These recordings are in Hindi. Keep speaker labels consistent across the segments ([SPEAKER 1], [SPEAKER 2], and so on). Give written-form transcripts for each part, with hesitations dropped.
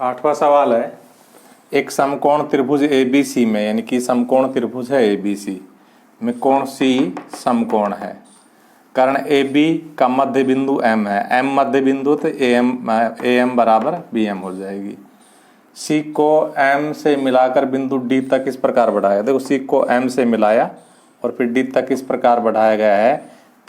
[SPEAKER 1] आठवां सवाल है, एक समकोण त्रिभुज ABC में, यानी कि समकोण त्रिभुज है ABC में कौन सी समकोण है। कारण AB का मध्य बिंदु M है, M मध्य बिंदु तो AM बराबर BM हो जाएगी। C को M से मिलाकर बिंदु D तक इस प्रकार बढ़ाया, देखो C को M से मिलाया और फिर D तक इस प्रकार बढ़ाया गया है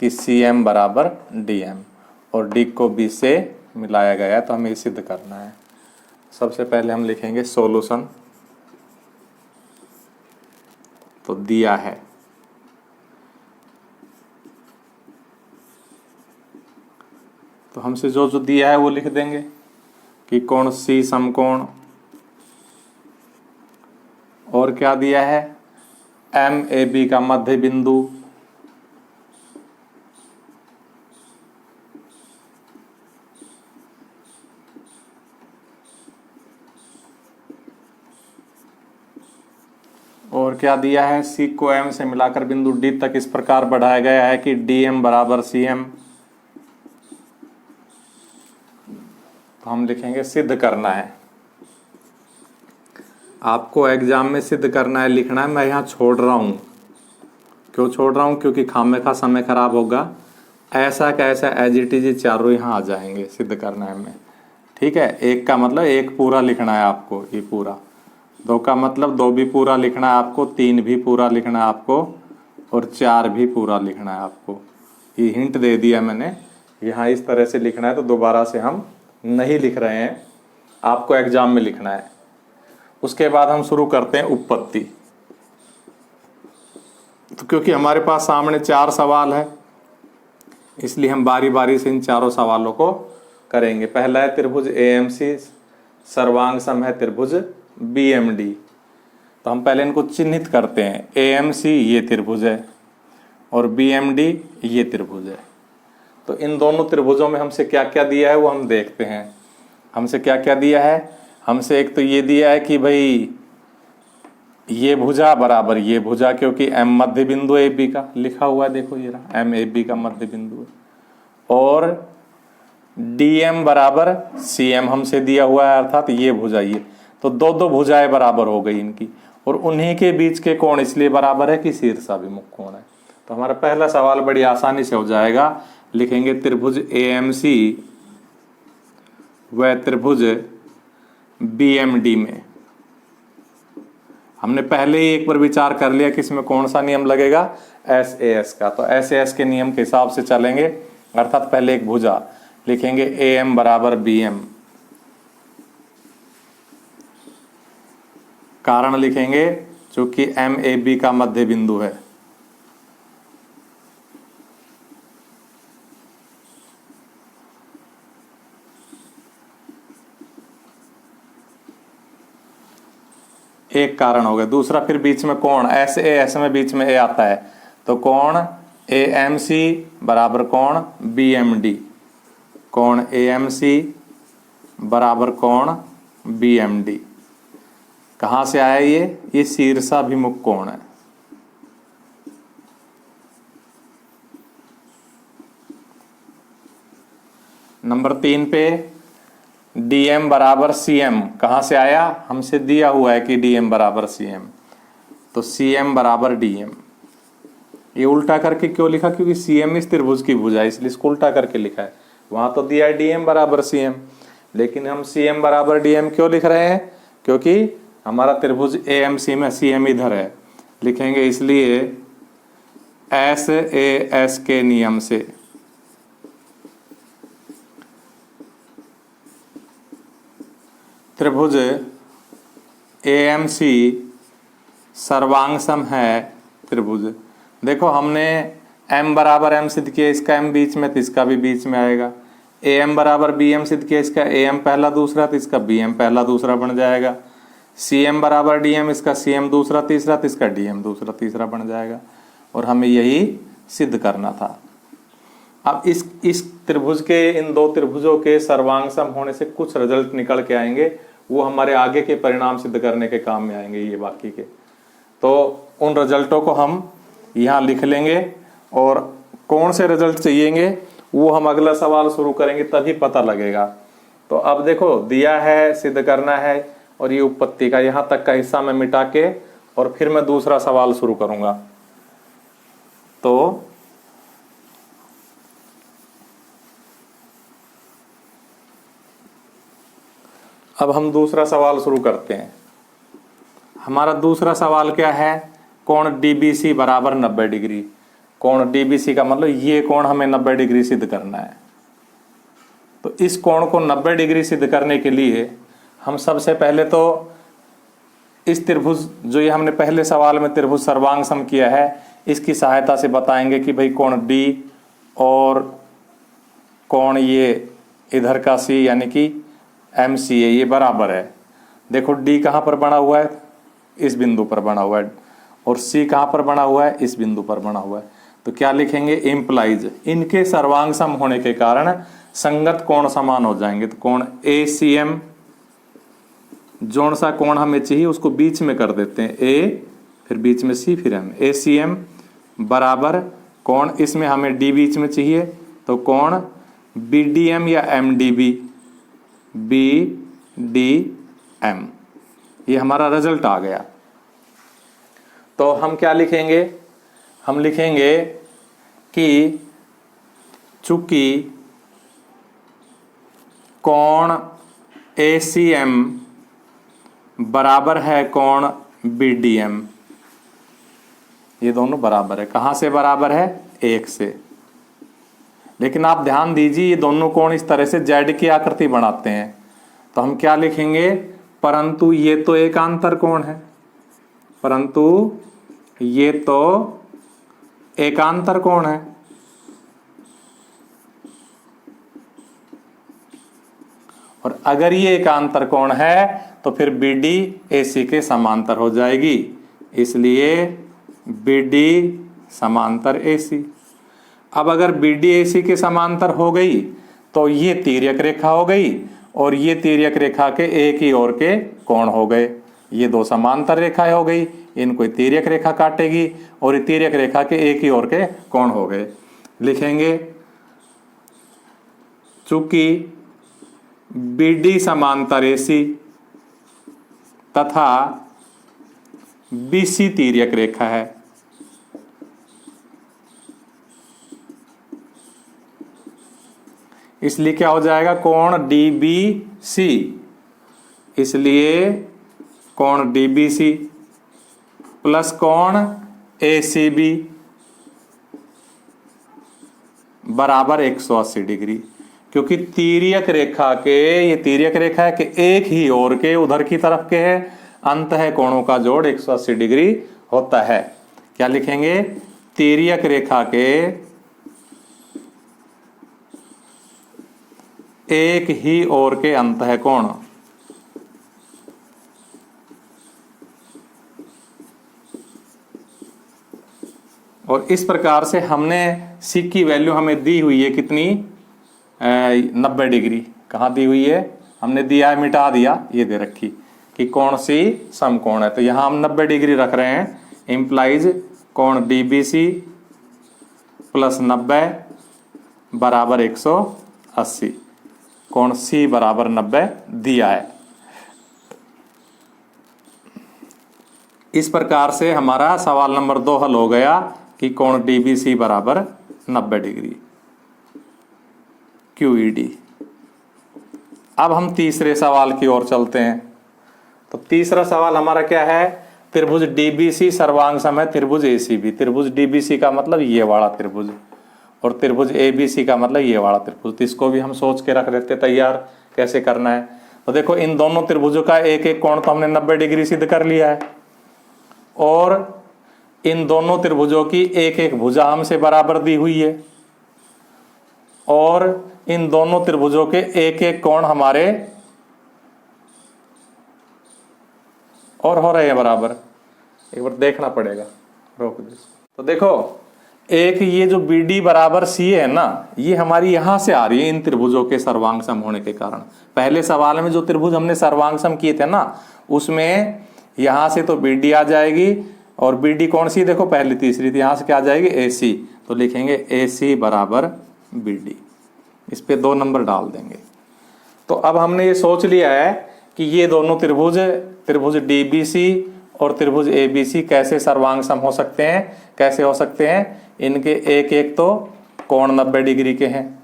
[SPEAKER 1] कि CM बराबर DM, और D को B से मिलाया गया है, तो हमें सिद्ध करना है। सबसे पहले हम लिखेंगे सॉल्यूशन, तो दिया है तो हमसे जो जो दिया है वो लिख देंगे कि कोण C समकोण, और क्या दिया है, MAB का मध्य बिंदु, और क्या दिया है, C को M से मिलाकर बिंदु D तक इस प्रकार बढ़ाया गया है कि DM बराबर CM। तो हम लिखेंगे सिद्ध करना है। आपको एग्जाम में सिद्ध करना है, लिखना है, मैं यहाँ छोड़ रहा हूँ। क्यों छोड़ रहा हूँ, क्योंकि खामखा समय खराब होगा। ऐसा कैसा एज इट इज चारों यहाँ आ जाएंगे, सिद्ध करना है हमें। ठीक है, एक का मतलब एक पूरा लिखना है आपको, ये पूरा। दो का मतलब दो भी पूरा लिखना है आपको, तीन भी पूरा लिखना है आपको, और चार भी पूरा लिखना है आपको। ये हिंट दे दिया मैंने, यहाँ इस तरह से लिखना है, तो दोबारा से हम नहीं लिख रहे हैं, आपको एग्जाम में लिखना है। उसके बाद हम शुरू करते हैं उत्पत्ति। तो क्योंकि हमारे पास सामने चार सवाल है, इसलिए हम बारी बारी से इन चारों सवालों को करेंगे। पहला है त्रिभुज AMC सर्वांग सम है त्रिभुज BMD। तो हम पहले इनको चिन्हित करते हैं। AMC ये त्रिभुज है और BMD ये त्रिभुज है। तो इन दोनों त्रिभुजों में हमसे क्या क्या दिया है वो हम देखते हैं। हमसे क्या क्या दिया है, हमसे एक तो ये दिया है कि भाई ये भुजा बराबर ये भुजा, क्योंकि M मध्य बिंदु AB का लिखा हुआ है, देखो ये रहा MAB का मध्य बिंदु है, और DM बराबर CM हमसे दिया हुआ है, अर्थात ये भुजा ये। तो दो दो भुजाएं बराबर हो गई इनकी, और उन्हीं के बीच के कोण इसलिए बराबर है कि शीर्षाभिमुख कोण है। तो हमारा पहला सवाल बड़ी आसानी से हो जाएगा। लिखेंगे त्रिभुज AMC व त्रिभुज BMD में। हमने पहले ही एक बार विचार कर लिया कि इसमें कौन सा नियम लगेगा, SAS का। तो SAS के नियम के हिसाब से चलेंगे, अर्थात पहले एक भुजा लिखेंगे AM बराबर BM। कारण लिखेंगे चूंकि MAB का मध्य बिंदु है। एक कारण हो गया। दूसरा फिर बीच में कोण SAS में बीच में A आता है, तो कोण AMC बराबर कोण BMD। कोण AMC बराबर कोण BMD कहाँ से आया, ये शीर्षाभिमुख कोण है। नंबर 3 पे DM बराबर CM कहाँ से आया, हमसे दिया हुआ है कि DM बराबर CM, तो CM बराबर DM। ये उल्टा करके क्यों लिखा, क्योंकि CM इस त्रिभुज की भुजा है, इसलिए इसको उल्टा करके लिखा है। वहां तो दिया है DM बराबर CM, लेकिन हम CM बराबर DM क्यों लिख रहे हैं, क्योंकि हमारा त्रिभुज AMC में CM इधर है। लिखेंगे इसलिए SAS के नियम से त्रिभुज AMC सर्वांग सम है त्रिभुज। देखो हमने M बराबर M सिद्ध किया, इसका M बीच में तो इसका भी बीच में आएगा। AM बराबर BM सिद्ध किया, इसका AM पहला दूसरा तो इसका BM पहला दूसरा बन जाएगा। CM बराबर DM, इसका CM दूसरा तीसरा तो इसका DM दूसरा तीसरा बन जाएगा, और हमें यही सिद्ध करना था। अब इस त्रिभुज के, इन दो त्रिभुजों के सर्वांग सम होने से कुछ रिजल्ट निकल के आएंगे, वो हमारे आगे के परिणाम सिद्ध करने के काम में आएंगे ये बाकी के। तो उन रिजल्टों को हम यहाँ लिख लेंगे, और कौन से रिजल्ट चाहिएंगे वो हम अगला सवाल शुरू करेंगे तभी पता लगेगा। तो अब देखो दिया है, सिद्ध करना है, और ये उत्पत्ति का यहां तक का हिस्सा मैं मिटा के और फिर मैं दूसरा सवाल शुरू करूंगा। तो अब हम दूसरा सवाल शुरू करते हैं। हमारा दूसरा सवाल क्या है? कोण डीबीसी बराबर 90 डिग्री। कोण डीबीसी का मतलब ये कोण हमें 90 डिग्री सिद्ध करना है। तो इस कोण को 90 डिग्री सिद्ध करने के लिए हम सबसे पहले तो इस त्रिभुज, जो ये हमने पहले सवाल में त्रिभुज सर्वांग सम किया है, इसकी सहायता से बताएंगे कि भाई कोण डी और कोण ये इधर का सी यानी कि एम सी है, ये बराबर है। देखो डी कहाँ पर बना हुआ है? इस बिंदु पर बना हुआ है। और सी कहाँ पर बना हुआ है? इस बिंदु पर बना हुआ है। तो क्या लिखेंगे? इम्प्लाइज इनके सर्वांग सम होने के कारण संगत कोण समान हो जाएंगे। तो कोण ए सी एम, जोन सा कोण हमें चाहिए उसको बीच में कर देते हैं, ए फिर बीच में सी फिर एम। ए सी एम बराबर कोण, इसमें हमें डी बीच में चाहिए तो कोण बी डी एम या M D B, B D M, ये हमारा रिजल्ट आ गया। तो हम क्या लिखेंगे? हम लिखेंगे कि चूंकि कोण ए सी एम बराबर है कोण बी डी एम, ये दोनों बराबर है। कहां से बराबर है? 1 से। लेकिन आप ध्यान दीजिए ये दोनों कोण इस तरह से जेड की आकृति बनाते हैं। तो हम क्या लिखेंगे? परंतु ये तो एकांतर कोण है, परंतु ये तो एकांतर कोण है। और अगर ये एकांतर कोण है तो फिर बी डी ए सी के समांतर हो जाएगी, इसलिए बी डी समांतर ए सी। अब अगर बी डी ए सी के समांतर हो गई तो ये तिर्यक रेखा हो गई और ये तिर्यक रेखा के एक ही ओर के कोण हो गए। ये दो समांतर रेखाएं हो गई, इनको तिर्यक रेखा काटेगी और तिर्यक रेखा के एक ही ओर के कोण हो गए। लिखेंगे चूंकि बी डी समांतर ए सी तथा बी सी तिर्यक रेखा है, इसलिए क्या हो जाएगा? कोण डी बी सी, इसलिए कोण डी बी सी प्लस कोण ए सी बी बराबर 180 डिग्री। क्योंकि तिर्यक रेखा के, ये तिर्यक रेखा है कि एक ही ओर के उधर की तरफ के है, अंतः कोणों का जोड़ 180 डिग्री होता है। क्या लिखेंगे? तिर्यक रेखा के एक ही ओर के अंतः कोण। और इस प्रकार से हमने सी की वैल्यू हमें दी हुई है कितनी? 90 डिग्री। कहाँ दी हुई है? हमने दिया है, मिटा दिया, ये दे रखी कि कोण सी समकोण है। तो यहाँ हम 90 डिग्री रख रहे हैं, इम्प्लाइज कोण डी बी सी प्लस 90 बराबर 180, कोण सी बराबर 90 दिया है। इस प्रकार से हमारा सवाल नंबर 2 हल हो गया कि कोण डी बी सी बराबर 90 डिग्री QED। अब हम तीसरे सवाल की ओर चलते हैं। तो तीसरा सवाल हमारा क्या है? त्रिभुज DBC सर्वांग सम है त्रिभुज ACB। त्रिभुज DBC का मतलब ये वाला त्रिभुज और त्रिभुज ABC का मतलब ये वाला त्रिभुज। तो इसको भी हम सोच के रख लेते तैयार कैसे करना है। तो देखो इन दोनों त्रिभुजों का एक एक कोण तो हमने 90 डिग्री सिद्ध कर लिया है और इन दोनों त्रिभुजों की एक एक भुजा हमसे बराबर दी हुई है और इन दोनों त्रिभुजों के एक एक कोण हमारे और हो रहे हैं बराबर। एक बार देखना पड़ेगा, रोक दो। तो देखो एक ये जो BD बराबर C है ना, ये हमारी यहां से आ रही है इन त्रिभुजों के सर्वांग सम होने के कारण। पहले सवाल में जो त्रिभुज हमने सर्वांग सम किए थे ना, उसमें यहां से तो BD आ जाएगी और BD कौन सी? देखो पहली तीसरी थी, यहां से क्या आ जाएगी? AC। तो लिखेंगे AC बराबर BD, इस पे 2 नंबर डाल देंगे। तो अब हमने ये सोच लिया है कि ये दोनों त्रिभुज डीबीसी और त्रिभुज एबीसी कैसे सर्वांग सम हो सकते हैं, कैसे हो सकते हैं। इनके एक एक तो कोण 90 डिग्री के हैं।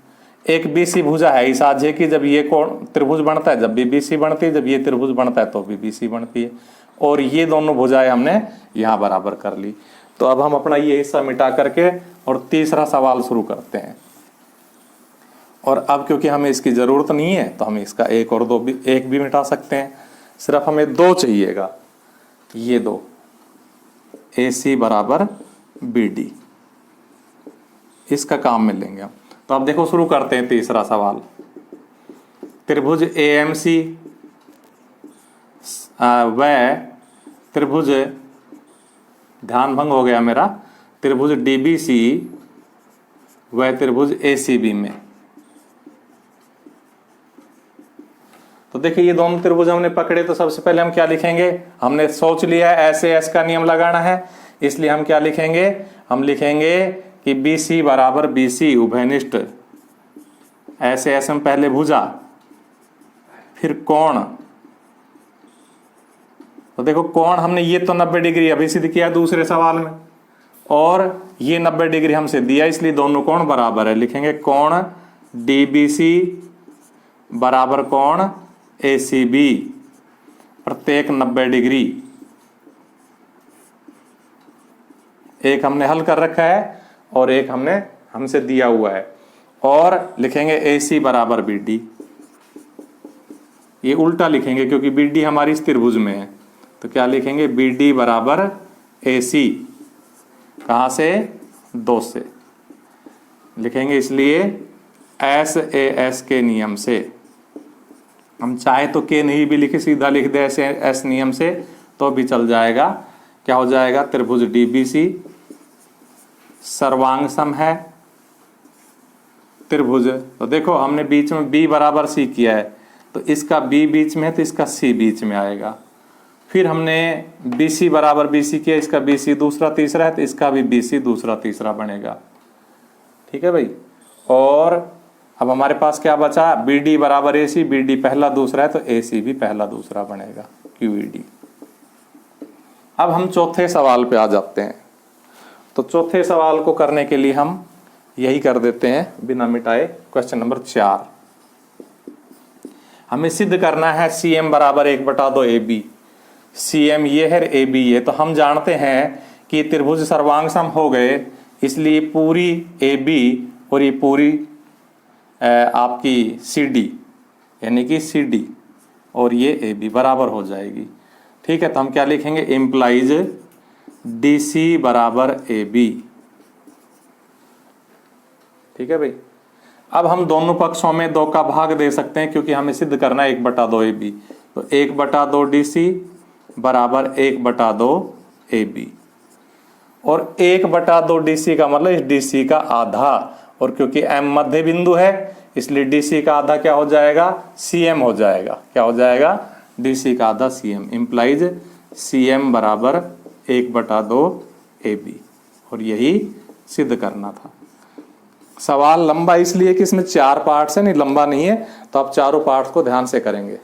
[SPEAKER 1] एक बीसी भुजा है ही साझे की, जब ये कोण त्रिभुज बनता है जब भी बीसी बनती है, जब ये त्रिभुज बनता है तो भी बीसी बनती है। और ये दोनों भुजाएं हमने यहाँ बराबर कर ली। तो अब हम अपना ये हिस्सा मिटा करके और तीसरा सवाल शुरू करते हैं। और अब क्योंकि हमें इसकी जरूरत नहीं है तो हम इसका एक और दो भी एक भी मिटा सकते हैं, सिर्फ हमें दो चाहिएगा। ये दो AC बराबर BD, इसका काम में लेंगे हम। तो अब देखो शुरू करते हैं तीसरा सवाल। त्रिभुज AMC व त्रिभुज, ध्यान भंग हो गया मेरा, त्रिभुज DBC व त्रिभुज ACB में। तो देखिए ये दोनों त्रिभुज हमने पकड़े, तो सबसे पहले हम क्या लिखेंगे, हमने सोच लिया है ऐसे एस का नियम लगाना है, इसलिए हम क्या लिखेंगे, हम लिखेंगे कि BC बराबर BC उभयनिष्ठ, ऐसे एस में पहले भुजा फिर कोण। तो देखो कोण हमने ये तो 90 डिग्री अभी सिद्ध किया दूसरे सवाल में, और ये 90 डिग्री हमसे दिया, इसलिए दोनों कोण बराबर है। लिखेंगे कोण DBC बराबर कोण ACB, प्रत्येक 90 डिग्री। एक हमने हल कर रखा है और एक हमसे दिया हुआ है। और लिखेंगे AC बराबर BD, ये उल्टा लिखेंगे क्योंकि BD हमारी इस त्रिभुज में है। तो क्या लिखेंगे, BD बराबर AC, कहाँ से, 2 से लिखेंगे, इसलिए SAS के नियम से। हम चाहे तो के नहीं भी लिखे, सीधा लिख दे SAS नियम से तो भी चल जाएगा। क्या हो जाएगा, त्रिभुज DBC सर्वांग सम है त्रिभुज। तो देखो हमने बीच में B बराबर C किया है, तो इसका B बीच में है तो इसका C बीच में आएगा। फिर हमने BC बराबर BC किया, इसका BC दूसरा तीसरा है तो इसका भी BC दूसरा तीसरा बनेगा। ठीक है भाई। और अब हमारे पास क्या बचा, BD बराबर AC, BD पहला दूसरा है तो AC भी पहला दूसरा बनेगा, QED। अब हम चौथे सवाल पे आ जाते हैं। तो चौथे सवाल को करने के लिए हम यही कर देते हैं बिना मिटाए। क्वेश्चन नंबर 4, हमें सिद्ध करना है CM बराबर 1/2 AB। CM ये है, AB ये, तो हम जानते हैं कि त्रिभुज सर्वांग सम हो गए, इसलिए पूरी AB और ये पूरी आपकी CD यानी कि CD और ये AB बराबर हो जाएगी। ठीक है, तो हम क्या लिखेंगे, इम्प्लाइज DC बराबर AB। ठीक है भाई। अब हम दोनों पक्षों में 2 का भाग दे सकते हैं क्योंकि हमें सिद्ध करना है 1/2 AB। तो 1/2 DC बराबर 1/2 AB, और 1/2 DC का मतलब इस DC का आधा, और क्योंकि M मध्य बिंदु है इसलिए DC का आधा क्या हो जाएगा, CM हो जाएगा। क्या हो जाएगा, DC का आधा CM, इम्प्लाइज CM बराबर 1/2 AB। और यही सिद्ध करना था। सवाल लंबा इसलिए कि इसमें 4 पार्ट्स है, नहीं लंबा नहीं है, तो आप चारों पार्ट्स को ध्यान से करेंगे।